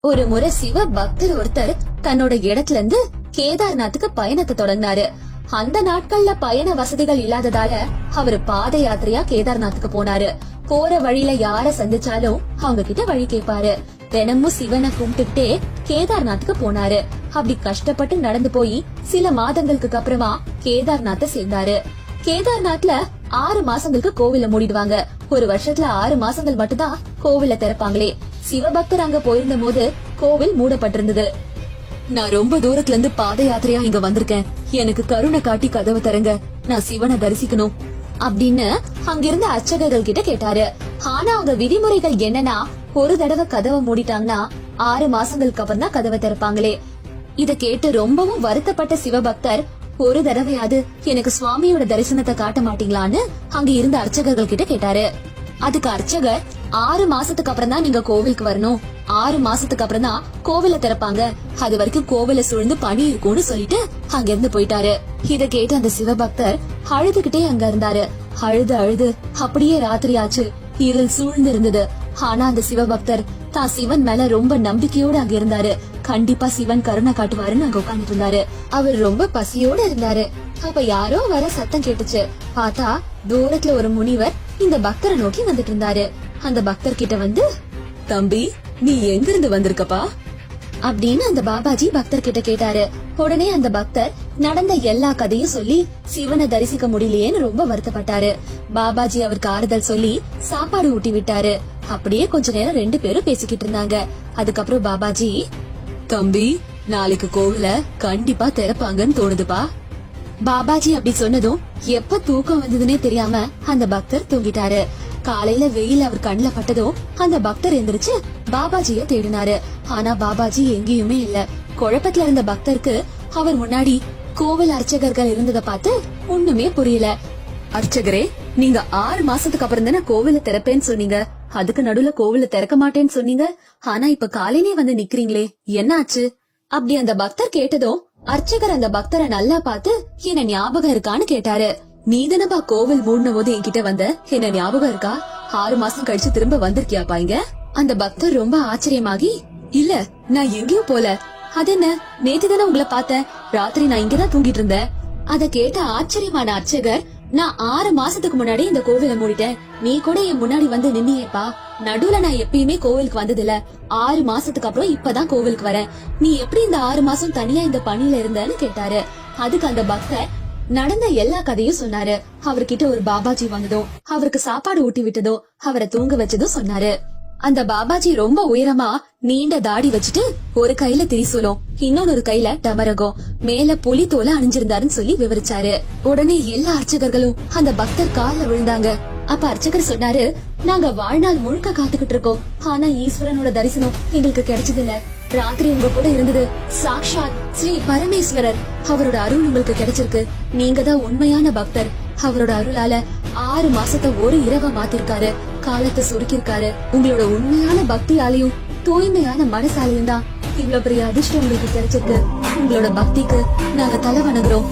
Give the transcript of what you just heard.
ஒரு முறை சிவ பக்தர் ஒருத்தர் தன்னோட இடத்துல இருந்து கேதார்நாத்துக்கு பயணத்தை தொடங்கினாரு. அந்த நாட்கள்ல பயண வசதிகள் இல்லாததால அவரு பாத யாத்திரையா கேதார்நாத்துக்கு போனாரு. போற வழியில யார சந்திச்சாலும் அவங்க கிட்ட வழி கேட்பாரு. தினமும் சிவனை கும்பிட்டுட்டே கேதார்நாத்துக்கு போனாரு. அப்படி கஷ்டப்பட்டு நடந்து போய் சில மாதங்களுக்கு அப்புறமா கேதார்நாத்தை சேர்ந்தாரு. கேதார்நாத்ல 6 மாசங்களுக்கு கோவில மூடிடுவாங்க. ஒரு வருஷத்துல 6 மாசங்கள் மட்டும்தான் கோவில திறப்பாங்களே. சிவபக்தர் அங்க போயிருந்த போது கோவில் மூடப்பட்டிருந்தது. நான் ரொம்ப தூரத்துல இருந்து பாத யாத்திரையா இங்க வந்திருக்கேன். எனக்கு கருணை காட்டி கதவை தரங்க, நான் சிவனை தரிசிக்கணும் அப்படின்னு அங்கிருந்த அர்ச்சகர்கள் கிட்ட கேட்டாரு. ஆனா அவங்க விதிமுறைகள் என்னன்னா, ஒரு தடவை கதவை மூடிட்டாங்கன்னா 6 மாசங்களுக்கு அப்புறம் தான் கதவை திறப்பாங்களே. இத கேட்டு ரொம்பவும் வருத்தப்பட்ட சிவபக்தர், ஒரு தடவையாவது எனக்கு சுவாமியோட தரிசனத்தை காட்ட மாட்டீங்களான்னு அங்க இருந்த அர்ச்சகர்கள் கிட்ட கேட்டாரு. அதுக்கு அர்ச்சகர், 6 மாசத்துக்கு அப்புறம் தான் நீங்க கோவிலுக்கு வரணும், 6 மாசத்துக்கு அப்புறம் தான் கோவில திறப்பாங்க, அது வரைக்கும் கோவில சூழ்ந்து பனி இருக்கும்னு சொல்லிட்டு அங்க இருந்து போயிட்டாரு. இத கேட்டு அந்த சிவபக்தர் அழுதுகிட்டே அங்க இருந்தாரு. அழுது அழுது அப்படியே ராத்திரி ஆச்சு. இருள் சூழ்ந்து இருந்தது. ஆனா அந்த சிவபக்தர் தான் சிவன் மேல ரொம்ப நம்பிக்கையோட அங்க இருந்தாரு. கண்டிப்பா சிவன் கருணை காட்டுவாருன்னு அங்க உட்கார்ந்துட்டு இருந்தாரு. அவர் ரொம்ப பசியோட இருந்தாரு. அப்ப யாரோ வர சத்தம் கேட்டுச்சு. பார்த்தா தூரத்துல ஒரு முனிவர் இந்த பக்தரை நோக்கி வந்துட்டு இருந்தாரு. அந்த பக்தர் கிட்ட வந்து, தம்பி நீ எங்க இருந்து வந்திருக்கப்பா அப்படின்னு அந்த பாபாஜி பக்தர் கிட்ட கேட்டாரு. உடனே அந்த பக்தர் நடந்த எல்லா கதையும் சொல்லி சிவனை தரிசிக்க முடியலையேன்னு ரொம்ப வருத்தப்பட்டாரு. பாபாஜி அவருக்கு ஆறுதல் சொல்லி சாப்பாடு ஊட்டி விட்டாரு. அப்படியே கொஞ்ச நேரம் 2 பேரும் பேசிக்கிட்டு இருந்தாங்க. அதுக்கப்புறம் பாபாஜி, தம்பி நாளைக்கு கோவில கண்டிப்பா திறப்பாங்கன்னு தோணுதுப்பா. பாபாஜி அப்படி சொன்னதும் எப்ப தூக்கம் வந்ததுன்னே தெரியாம அந்த பக்தர் தூங்கிட்டாரு. காலையில வெயில் அவர் கண்ணுல பட்டதும் அந்த பக்தர் எந்திரிச்சு பாபாஜிய தேடினாரு. ஆனா பாபாஜி எங்கேயுமே இல்ல. குழப்பத்துல இருந்த பக்தருக்கு அவர் முன்னாடி கோவில் அர்ச்சகர்கள் இருந்ததை பார்த்து ஒண்ணுமே புரியல. அர்ச்சகரே, நீங்க 6 மாசத்துக்கு அப்புறம் தானே கோவில திறப்பேன்னு சொன்னீங்க, அதுக்கு நடுவுல கோவில திறக்க மாட்டேன்னு சொன்னீங்க, ஆனா இப்ப காலையிலே வந்து நிக்கிறீங்களே, என்ன ஆச்சு அப்படி அந்த பக்தர் கேட்டதும் அர்ச்சகர் அந்த பக்தரை நல்லா பார்த்து, என்ன ஞாபகம் இருக்கான்னு கேட்டாரு. நீதனபா கோவில் மூடின போது என்கிட்ட வந்த, என்ன ஞாபகம் இருக்கா? 6 மாசம் கழிச்சு திரும்ப வந்திருக்கியாப்பா இங்க? அந்த பக்தர் ரொம்ப ஆச்சரியமாகி, இல்ல நான் எங்கேயும் போல, அது என்ன நேத்து தானே உங்களை பார்த்தேன், ராத்திரி நான் இங்கதான் தூங்கிட்டு இருந்தேன். அத கேட்ட ஆச்சரியமான அர்ச்சகர், நான் 6 மாசத்துக்கு முன்னாடி இந்த கோவில மூடிட்டேன், நீ கூட என் முன்னாடி வந்து நின்னியேப்பா. நடுவுல நான் எப்பயுமே கோவிலுக்கு வந்தது இல்ல, 6 மாசத்துக்கு அப்புறம் இப்பதான் கோவிலுக்கு வரேன். நீ எப்படி இந்த 6 மாசம் தனியா இந்த பணியில இருந்தன்னு கேட்டாரு. அதுக்கு அந்த பக்தர் நடந்த எல்லா கதையும் சொன்னாரு. அவர்கிட்ட ஒரு பாபாஜி வந்ததும் அவருக்கு சாப்பாடு ஊட்டி விட்டதும் அவரை தூங்க வச்சதும் சொன்னாரு. அந்த பாபாஜி ரொம்ப உயரமா நீண்ட தாடி வச்சுட்டு ஒரு கையில திரிசூலம், இன்னொரு கையில டமரகம், மேல புலி தோலை அணிஞ்சிருந்தாருன்னு சொல்லி விவரிச்சாரு. உடனே எல்லா அர்ச்சகர்களும் அந்த பக்தர் கால்ல விழுந்தாங்க. அப்ப அர்ச்சகர் சொன்னாரு, நாங்க வாழ்நாள் முழுக்க காத்துக்கிட்டு இருக்கோம், ஆனா ஈஸ்வரனோட தரிசனம் எங்களுக்கு கிடைச்சது இல்ல. ராத்திரி உங்க கூட இருந்தது சாக்ஷாத் ஸ்ரீ பரமேஸ்வரர், அவரோட அருள் உங்களுக்கு கிடைச்சிருக்கு. நீங்க தான் உண்மையான பக்தர். அவரோட அருளால 6 மாசத்தை ஒரு இரவா மாத்திருக்காரு, காலத்தை சுருக்கிருக்காரு. உங்களோட உண்மையான பக்தியாலையும் தூய்மையான மனசாலையும் தான் இவ்வளவு பெரிய அதிர்ஷ்டம் உங்களுக்கு கிடைச்சிருக்கு. உங்களோட பக்திக்கு நாங்க தலை வணங்குறோம்.